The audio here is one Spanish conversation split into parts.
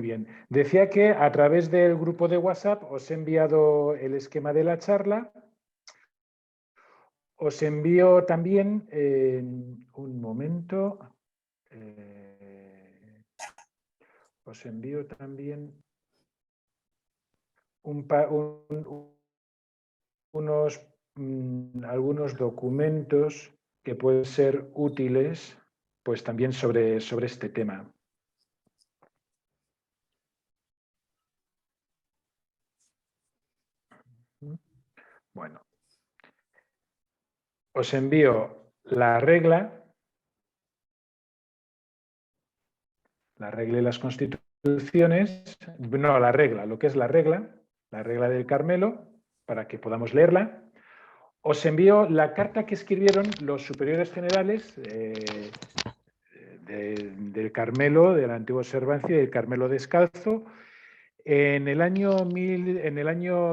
bien. Decía que a través del grupo de WhatsApp os he enviado el esquema de la charla. Os envío también, un momento, os envío también algunos documentos que pueden ser útiles, pues también sobre este tema. Bueno, os envío la regla y las constituciones, no, lo que es la regla del Carmelo, para que podamos leerla. Os envío la carta que escribieron los superiores generales del Carmelo, de la antigua observancia y del Carmelo descalzo, en el año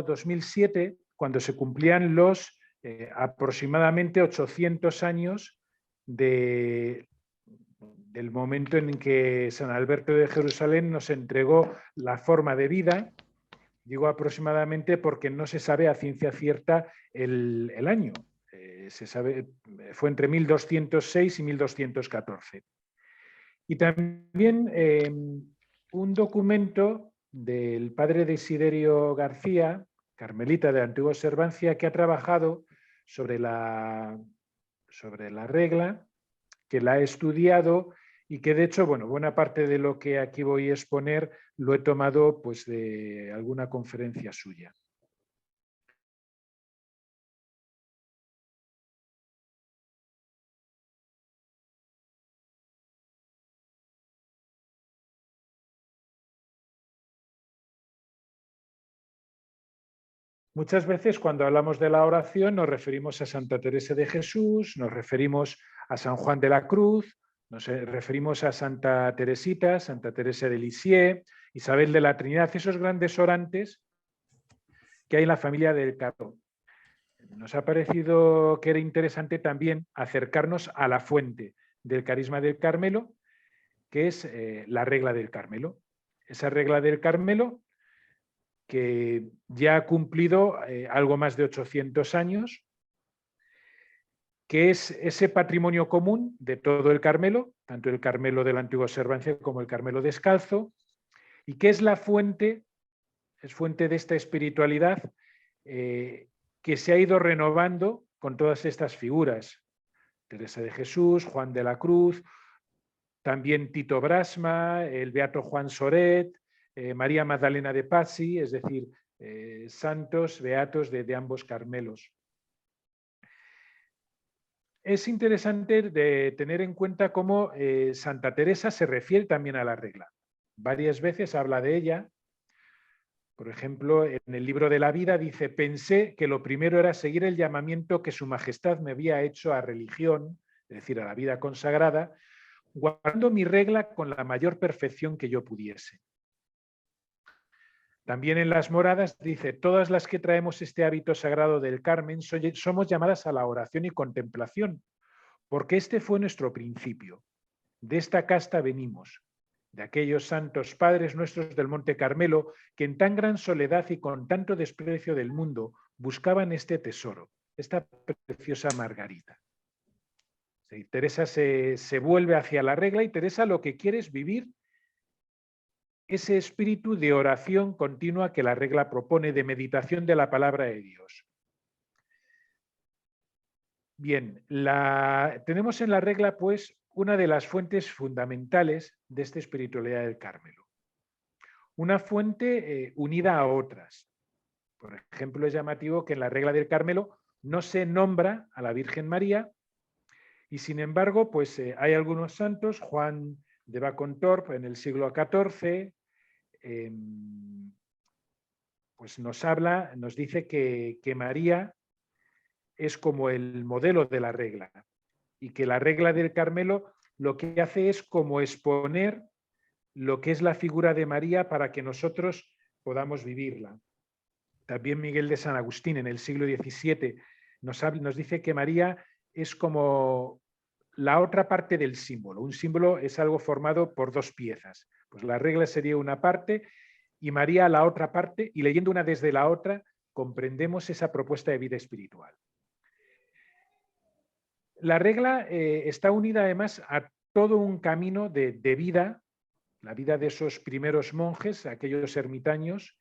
2007, cuando se cumplían los aproximadamente 800 años del momento en que San Alberto de Jerusalén nos entregó la forma de vida. Digo aproximadamente porque no se sabe a ciencia cierta el año. Se sabe, fue entre 1206 y 1214. Y también un documento del padre Desiderio García, carmelita de la antigua observancia, que ha trabajado sobre la regla, que la ha estudiado y que de hecho, bueno, buena parte de lo que aquí voy a exponer lo he tomado pues de alguna conferencia suya. Muchas veces cuando hablamos de la oración nos referimos a Santa Teresa de Jesús, nos referimos a San Juan de la Cruz, nos referimos a Santa Teresita, Santa Teresa de Lisieux, Isabel de la Trinidad, esos grandes orantes que hay en la familia del Carmelo. Nos ha parecido que era interesante también acercarnos a la fuente del carisma del Carmelo, que es la regla del Carmelo. Esa regla del Carmelo que ya ha cumplido algo más de 800 años, que es ese patrimonio común de todo el Carmelo, tanto el Carmelo de la antigua observancia como el Carmelo descalzo, y que es la fuente, es fuente de esta espiritualidad que se ha ido renovando con todas estas figuras. Teresa de Jesús, Juan de la Cruz, también Tito Brasma, el beato Juan Soret, María Magdalena de Pazzi, es decir, santos beatos de ambos Carmelos. Es interesante de tener en cuenta cómo Santa Teresa se refiere también a la regla. Varias veces habla de ella. Por ejemplo, en el libro de la vida dice: pensé que lo primero era seguir el llamamiento que su majestad me había hecho a religión, es decir, a la vida consagrada, guardando mi regla con la mayor perfección que yo pudiese. También en las moradas dice: todas las que traemos este hábito sagrado del Carmen somos llamadas a la oración y contemplación, porque este fue nuestro principio. De esta casta venimos, de aquellos santos padres nuestros del Monte Carmelo, que en tan gran soledad y con tanto desprecio del mundo buscaban este tesoro, esta preciosa Margarita. Sí, Teresa se vuelve hacia la regla y Teresa lo que quiere es vivir ese espíritu de oración continua que la regla propone, de meditación de la palabra de Dios. Bien, tenemos en la regla pues una de las fuentes fundamentales de esta espiritualidad del Carmelo. Una fuente unida a otras. Por ejemplo, es llamativo que en la regla del Carmelo no se nombra a la Virgen María y sin embargo pues hay algunos santos, Juan de Bacontorp en el siglo XIV, pues nos dice que María es como el modelo de la regla y que la regla del Carmelo lo que hace es como exponer lo que es la figura de María para que nosotros podamos vivirla. También Miguel de San Agustín en el siglo XVII nos dice que María es como la otra parte del símbolo. Un símbolo es algo formado por dos piezas. Pues la regla sería una parte y María la otra parte, y leyendo una desde la otra comprendemos esa propuesta de vida espiritual. La regla está unida además a todo un camino de vida, la vida de esos primeros monjes, aquellos ermitaños,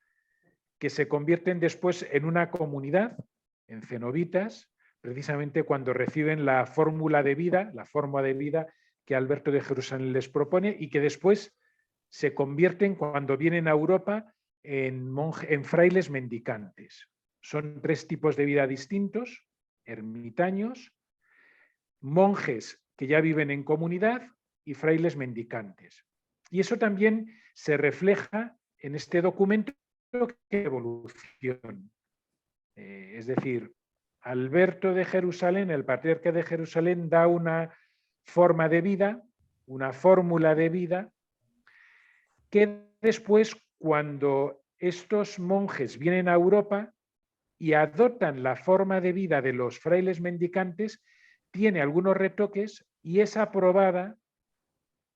que se convierten después en una comunidad, en cenobitas, precisamente cuando reciben la fórmula de vida, la forma de vida que Alberto de Jerusalén les propone y que después se convierten cuando vienen a Europa en frailes mendicantes. Son 3 tipos de vida distintos: ermitaños, monjes que ya viven en comunidad y frailes mendicantes. Y eso también se refleja en este documento que evolución. Es decir, Alberto de Jerusalén, el patriarca de Jerusalén, da una forma de vida, una fórmula de vida, que después, cuando estos monjes vienen a Europa y adoptan la forma de vida de los frailes mendicantes, tiene algunos retoques y es aprobada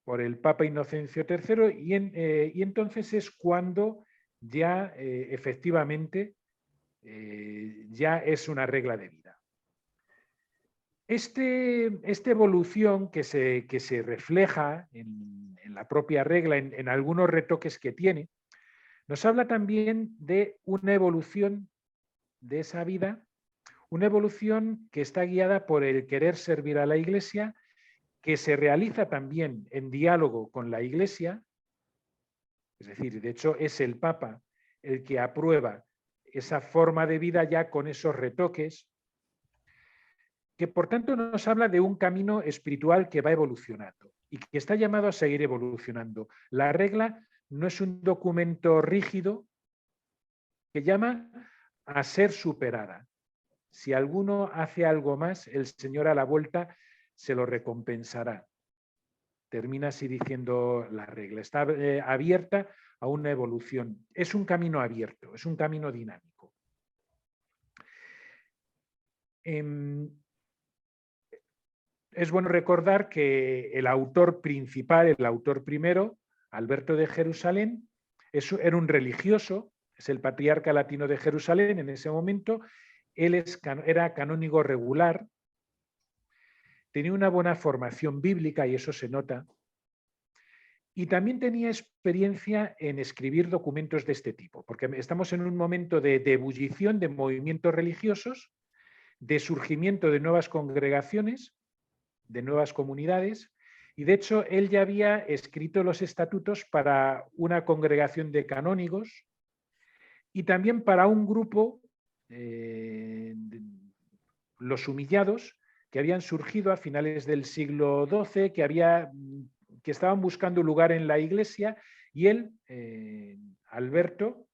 por el Papa Inocencio III y entonces es cuando ya efectivamente ya es una regla de vida. Esta evolución que se refleja en la propia regla, en algunos retoques que tiene, nos habla también de una evolución de esa vida, una evolución que está guiada por el querer servir a la Iglesia, que se realiza también en diálogo con la Iglesia, es decir, de hecho es el Papa el que aprueba esa forma de vida ya con esos retoques, que por tanto nos habla de un camino espiritual que va evolucionando y que está llamado a seguir evolucionando. La regla no es un documento rígido que llama a ser superada. Si alguno hace algo más, el Señor a la vuelta se lo recompensará. Termina así diciendo la regla. Está abierta a una evolución. Es un camino abierto, es un camino dinámico. Es bueno recordar que el autor principal, el autor primero, Alberto de Jerusalén, era un religioso, es el patriarca latino de Jerusalén en ese momento. Él era canónigo regular, tenía una buena formación bíblica y eso se nota, y también tenía experiencia en escribir documentos de este tipo, porque estamos en un momento de ebullición de movimientos religiosos, de surgimiento de nuevas congregaciones, de nuevas comunidades, y de hecho él ya había escrito los estatutos para una congregación de canónigos y también para un grupo, los humillados, que habían surgido a finales del siglo XII, que estaban buscando lugar en la Iglesia, y él, Alberto,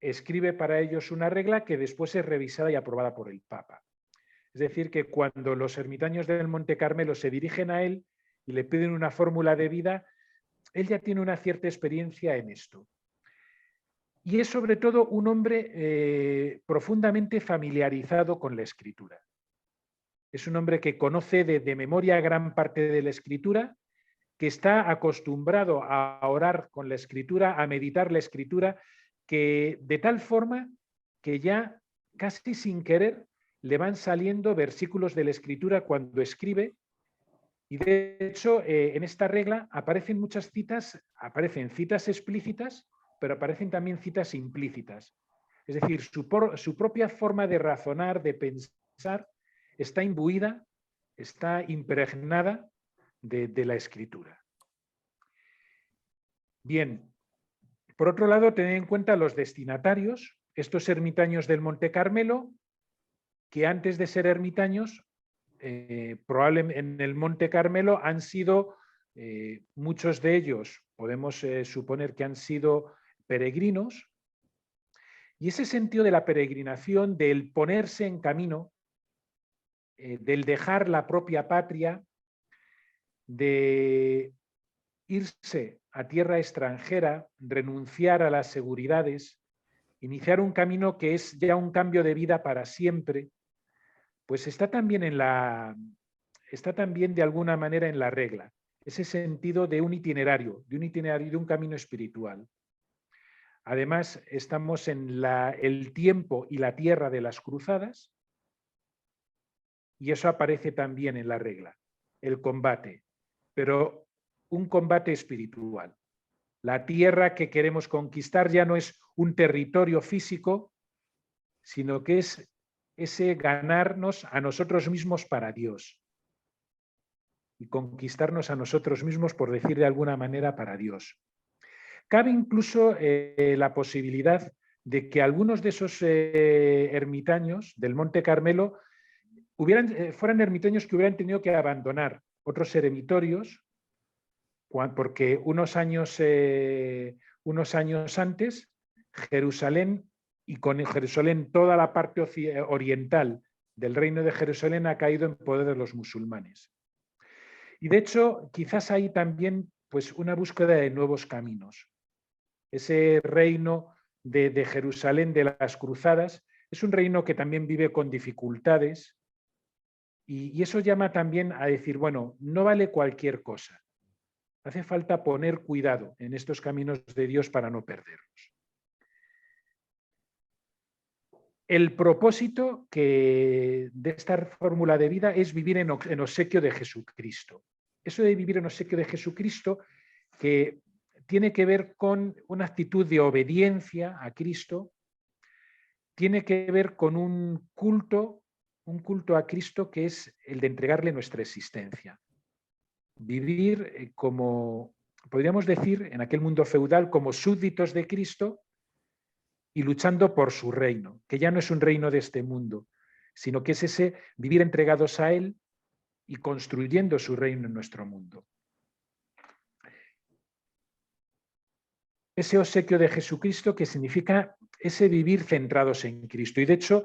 escribe para ellos una regla que después es revisada y aprobada por el Papa. Es decir, que cuando los ermitaños del Monte Carmelo se dirigen a él y le piden una fórmula de vida, él ya tiene una cierta experiencia en esto. Y es sobre todo un hombre profundamente familiarizado con la Escritura. Es un hombre que conoce de memoria gran parte de la Escritura, que está acostumbrado a orar con la Escritura, a meditar la Escritura, que de tal forma que ya casi sin querer le van saliendo versículos de la Escritura cuando escribe, y de hecho en esta regla aparecen muchas citas, aparecen citas explícitas, pero aparecen también citas implícitas. Es decir, su propia forma de razonar, de pensar, está imbuida, está impregnada de la Escritura. Bien, por otro lado, tened en cuenta los destinatarios, estos ermitaños del Monte Carmelo, que antes de ser ermitaños, probablemente en el Monte Carmelo han sido, muchos de ellos, podemos suponer que han sido peregrinos, y ese sentido de la peregrinación, del ponerse en camino, del dejar la propia patria, de irse a tierra extranjera, renunciar a las seguridades, iniciar un camino que es ya un cambio de vida para siempre, pues está también de alguna manera en la regla. ese sentido de un itinerario, de un camino espiritual. Además, estamos en el tiempo y la tierra de las cruzadas, y eso aparece también en la regla, el combate, pero un combate espiritual. La tierra que queremos conquistar ya no es un territorio físico, sino que es ese ganarnos a nosotros mismos para Dios y conquistarnos a nosotros mismos, por decir de alguna manera, para Dios. Cabe incluso la posibilidad de que algunos de esos ermitaños del Monte Carmelo fueran ermitaños que hubieran tenido que abandonar otros eremitorios, porque unos años antes, Jerusalén, y con Jerusalén toda la parte oriental del reino de Jerusalén, ha caído en poder de los musulmanes. Y de hecho, quizás hay también pues, una búsqueda de nuevos caminos. Ese reino de Jerusalén, de las cruzadas, es un reino que también vive con dificultades, y eso llama también a decir, bueno, no vale cualquier cosa. Hace falta poner cuidado en estos caminos de Dios para no perderlos. El propósito de esta fórmula de vida es vivir en obsequio de Jesucristo. Eso de vivir en obsequio de Jesucristo, que tiene que ver con una actitud de obediencia a Cristo, tiene que ver con un culto a Cristo que es el de entregarle nuestra existencia. Vivir como, podríamos decir, en aquel mundo feudal, como súbditos de Cristo y luchando por su reino, que ya no es un reino de este mundo, sino que es ese vivir entregados a Él y construyendo su reino en nuestro mundo. Ese obsequio de Jesucristo, que significa ese vivir centrados en Cristo. Y de hecho,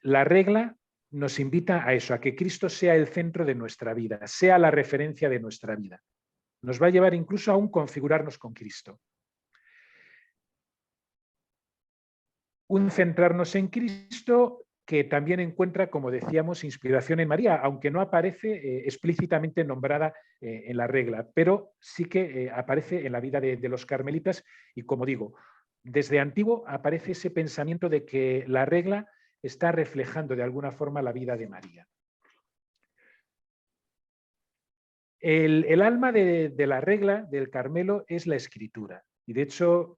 la regla nos invita a eso, a que Cristo sea el centro de nuestra vida, sea la referencia de nuestra vida. Nos va a llevar incluso a un configurarnos con Cristo. Un centrarnos en Cristo que también encuentra, como decíamos, inspiración en María, aunque no aparece explícitamente nombrada en la regla, pero sí que aparece en la vida de los carmelitas, y como digo, desde antiguo aparece ese pensamiento de que la regla está reflejando de alguna forma la vida de María. El alma de la regla del Carmelo es la escritura. Y de hecho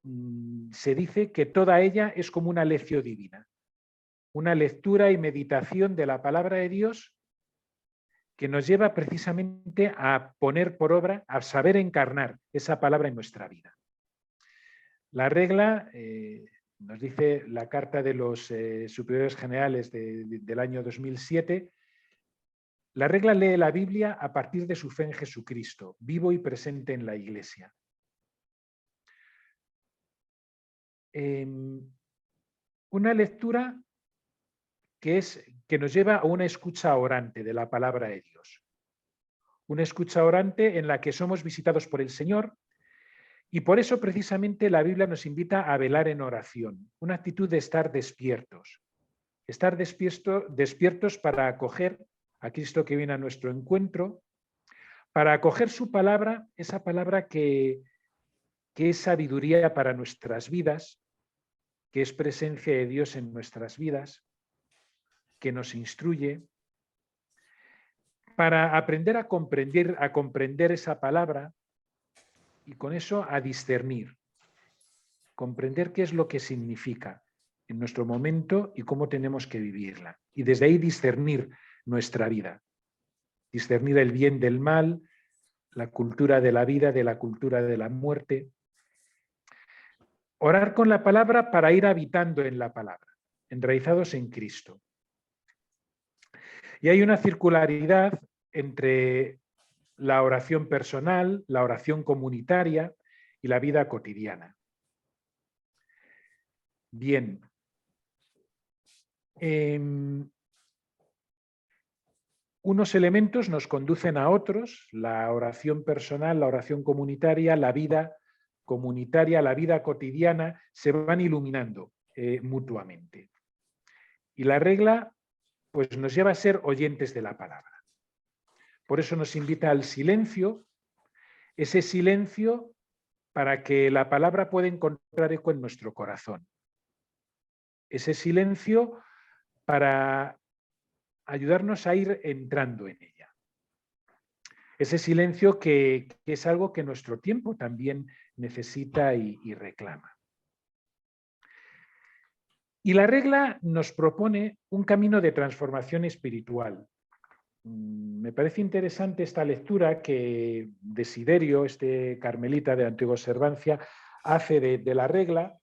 se dice que toda ella es como una lección divina, una lectura y meditación de la palabra de Dios que nos lleva precisamente a poner por obra, a saber encarnar esa palabra en nuestra vida. La regla, nos dice la carta de los superiores generales del año 2007, la regla lee la Biblia a partir de su fe en Jesucristo, vivo y presente en la Iglesia. Una lectura que nos lleva a una escucha orante de la palabra de Dios. Una escucha orante en la que somos visitados por el Señor, y por eso precisamente la Biblia nos invita a velar en oración, una actitud de estar despiertos. Estar despiertos para acoger a Cristo que viene a nuestro encuentro, para acoger su palabra, esa palabra que es sabiduría para nuestras vidas, que es presencia de Dios en nuestras vidas, que nos instruye, para aprender a comprender esa palabra y con eso a discernir, comprender qué es lo que significa en nuestro momento y cómo tenemos que vivirla. Y desde ahí discernir nuestra vida, discernir el bien del mal, la cultura de la vida, de la cultura de la muerte. Orar con la palabra para ir habitando en la palabra, enraizados en Cristo. Y hay una circularidad entre la oración personal, la oración comunitaria y la vida cotidiana. Bien. Unos elementos nos conducen a otros, la oración personal, la oración comunitaria, la vida comunitaria, la vida cotidiana, se van iluminando mutuamente. Y la regla pues, nos lleva a ser oyentes de la palabra. Por eso nos invita al silencio, ese silencio para que la palabra pueda encontrar eco en nuestro corazón. Ese silencio para ayudarnos a ir entrando en ella. Ese silencio que es algo que nuestro tiempo también necesita y reclama. Y la regla nos propone un camino de transformación espiritual. Me parece interesante esta lectura que Desiderio, este carmelita de antigua observancia, hace de la regla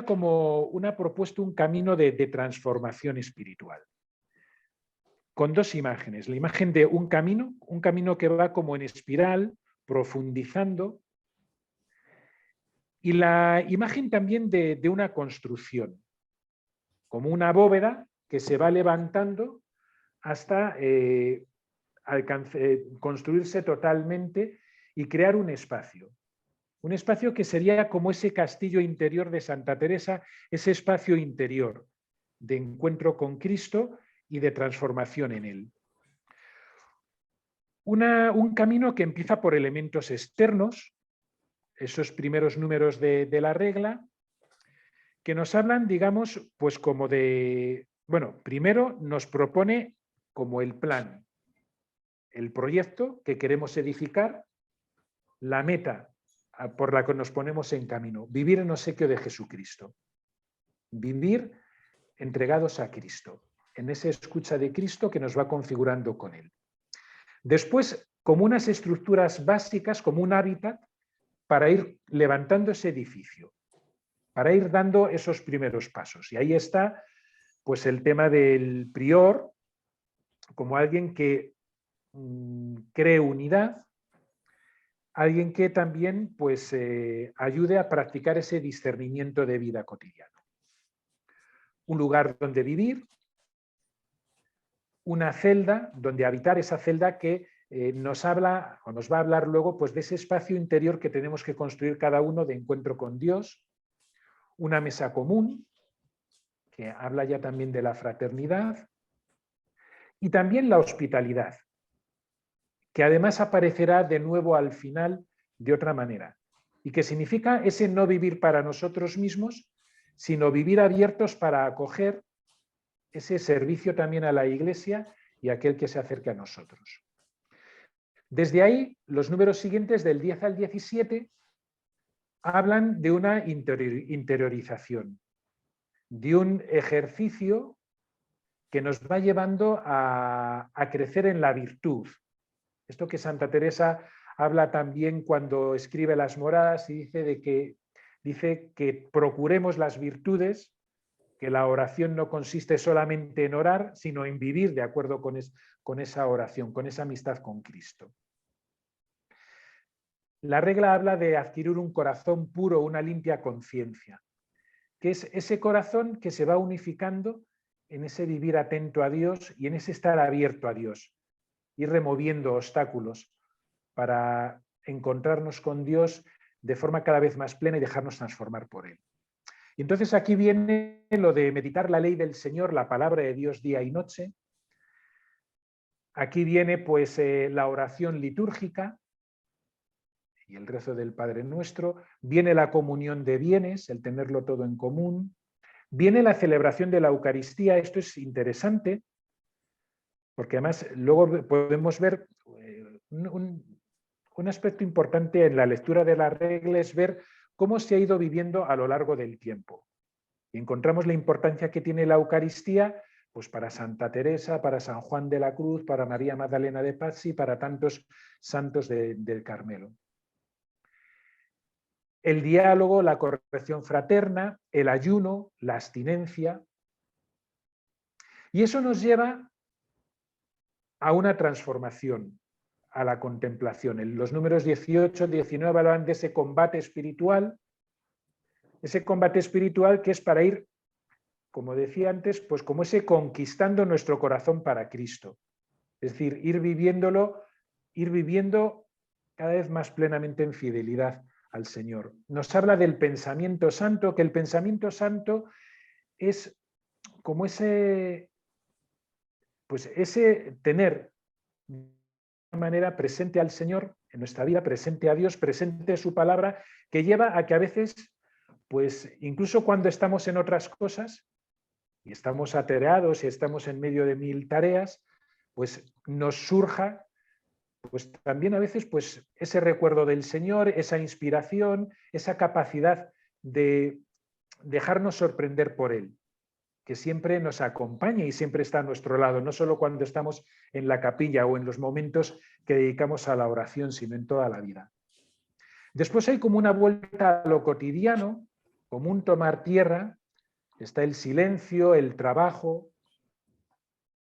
como una propuesta, un camino de transformación espiritual. Con dos imágenes. La imagen de un camino que va como en espiral, profundizando, y la imagen también de una construcción, como una bóveda que se va levantando hasta construirse totalmente y crear un espacio. Un espacio que sería como ese castillo interior de Santa Teresa, ese espacio interior de encuentro con Cristo y de transformación en él. Un camino que empieza por elementos externos, esos primeros números de la regla, que nos hablan, digamos, pues como de, bueno, primero nos propone como el plan, el proyecto que queremos edificar, la meta por la que nos ponemos en camino, vivir en obsequio de Jesucristo, vivir entregados a Cristo, en esa escucha de Cristo que nos va configurando con Él. Después, como unas estructuras básicas, como un hábitat, para ir levantando ese edificio, para ir dando esos primeros pasos. Y ahí está pues el tema del prior, como alguien que cree unidad, alguien que también pues, ayude a practicar ese discernimiento de vida cotidiano. Un lugar donde vivir, una celda donde habitar, esa celda que nos habla o nos va a hablar luego pues, de ese espacio interior que tenemos que construir cada uno de encuentro con Dios, una mesa común, que habla ya también de la fraternidad, y también la hospitalidad, que además aparecerá de nuevo al final de otra manera, y que significa ese no vivir para nosotros mismos, sino vivir abiertos para acoger ese servicio también a la Iglesia y a aquel que se acerca a nosotros. Desde ahí, los números siguientes, del 10 al 17, hablan de una interiorización, de un ejercicio que nos va llevando a crecer en la virtud. Esto que Santa Teresa habla también cuando escribe las moradas y dice que procuremos las virtudes, que la oración no consiste solamente en orar, sino en vivir de acuerdo con esa oración, con esa amistad con Cristo. La regla habla de adquirir un corazón puro, una limpia conciencia, que es ese corazón que se va unificando en ese vivir atento a Dios y en ese estar abierto a Dios, ir removiendo obstáculos para encontrarnos con Dios de forma cada vez más plena y dejarnos transformar por Él. Y entonces aquí viene lo de meditar la ley del Señor, la palabra de Dios día y noche. Aquí viene pues la oración litúrgica y el rezo del Padre Nuestro. Viene la comunión de bienes, el tenerlo todo en común. Viene la celebración de la Eucaristía. Esto es interesante porque además luego podemos ver un aspecto importante en la lectura de la regla, es ver cómo se ha ido viviendo a lo largo del tiempo. Y encontramos la importancia que tiene la Eucaristía pues para Santa Teresa, para San Juan de la Cruz, para María Magdalena de Pazzi, para tantos santos del Carmelo. El diálogo, la corrección fraterna, el ayuno, la abstinencia. Y eso nos lleva a una transformación, a la contemplación. En los números 18, 19 hablan de ese combate espiritual que es para ir, como decía antes, pues como ese conquistando nuestro corazón para Cristo. Es decir, ir viviendo cada vez más plenamente en fidelidad al Señor. Nos habla del pensamiento santo, que el pensamiento santo es como ese tener de una manera presente al Señor en nuestra vida, presente a Dios, presente su palabra, que lleva a que a veces, pues incluso cuando estamos en otras cosas y estamos atareados y estamos en medio de 1000 tareas, pues nos surja pues también a veces pues ese recuerdo del Señor, esa inspiración, esa capacidad de dejarnos sorprender por Él, que siempre nos acompaña y siempre está a nuestro lado, no solo cuando estamos en la capilla o en los momentos que dedicamos a la oración, sino en toda la vida. Después hay como una vuelta a lo cotidiano, como un tomar tierra, está el silencio, el trabajo.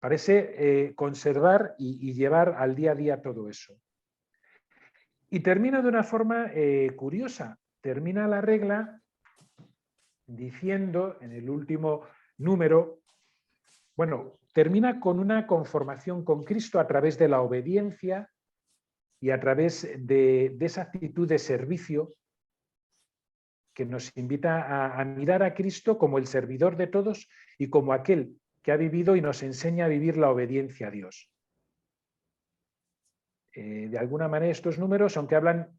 Parece conservar y llevar al día a día todo eso. Y termina de una forma curiosa. Termina la regla diciendo en el último número, bueno, termina con una conformación con Cristo a través de la obediencia y a través de esa actitud de servicio que nos invita a mirar a Cristo como el servidor de todos y como aquel que ha vivido y nos enseña a vivir la obediencia a Dios. De alguna manera estos números, aunque hablan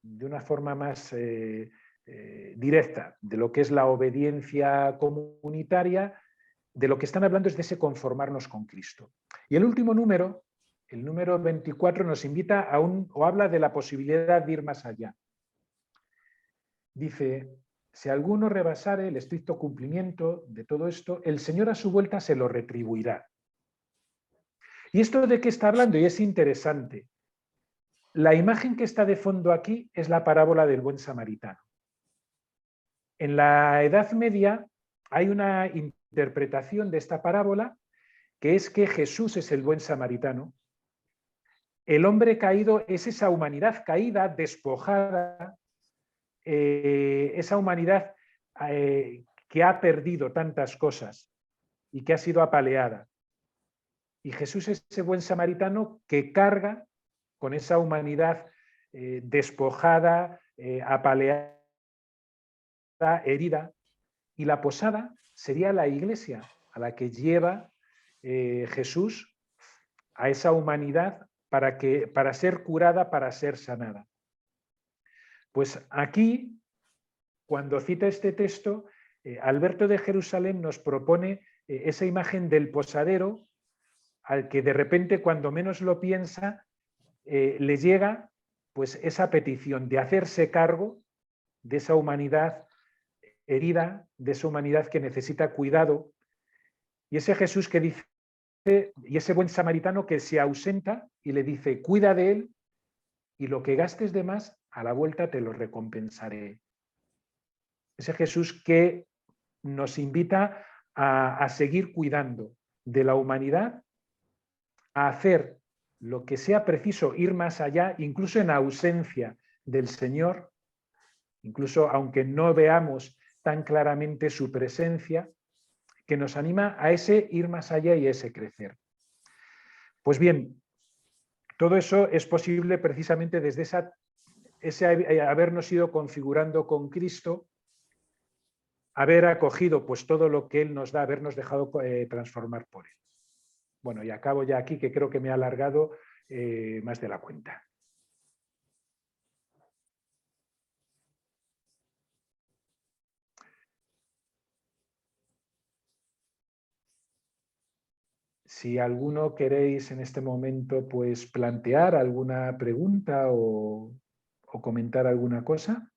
de una forma más directa de lo que es la obediencia comunitaria, de lo que están hablando es de ese conformarnos con Cristo. Y el último número, el número 24, nos invita o habla de la posibilidad de ir más allá. Dice, si alguno rebasare el estricto cumplimiento de todo esto, el Señor a su vuelta se lo retribuirá. ¿Y esto de qué está hablando? Y es interesante. La imagen que está de fondo aquí es la parábola del buen samaritano. En la Edad Media hay una interpretación de esta parábola que es que Jesús es el buen samaritano. El hombre caído es esa humanidad caída, despojada, esa humanidad que ha perdido tantas cosas y que ha sido apaleada. Y Jesús es ese buen samaritano que carga con esa humanidad despojada, apaleada, herida, y la posada sería la iglesia a la que lleva Jesús a esa humanidad para ser curada, para ser sanada. Pues aquí, cuando cita este texto, Alberto de Jerusalén nos propone esa imagen del posadero al que de repente, cuando menos lo piensa, le llega pues esa petición de hacerse cargo de esa humanidad herida, de esa humanidad que necesita cuidado, y ese Jesús que dice, y ese buen samaritano que se ausenta y le dice, cuida de él y lo que gastes de más, a la vuelta te lo recompensaré. Ese Jesús que nos invita a seguir cuidando de la humanidad, a hacer lo que sea preciso, ir más allá, incluso en ausencia del Señor, incluso aunque no veamos tan claramente su presencia, que nos anima a ese ir más allá y ese crecer. Pues bien, todo eso es posible precisamente desde ese habernos ido configurando con Cristo, haber acogido pues todo lo que Él nos da, habernos dejado transformar por Él. Bueno, y acabo ya aquí, que creo que me he alargado más de la cuenta. Si alguno queréis en este momento pues plantear alguna pregunta o comentar alguna cosa.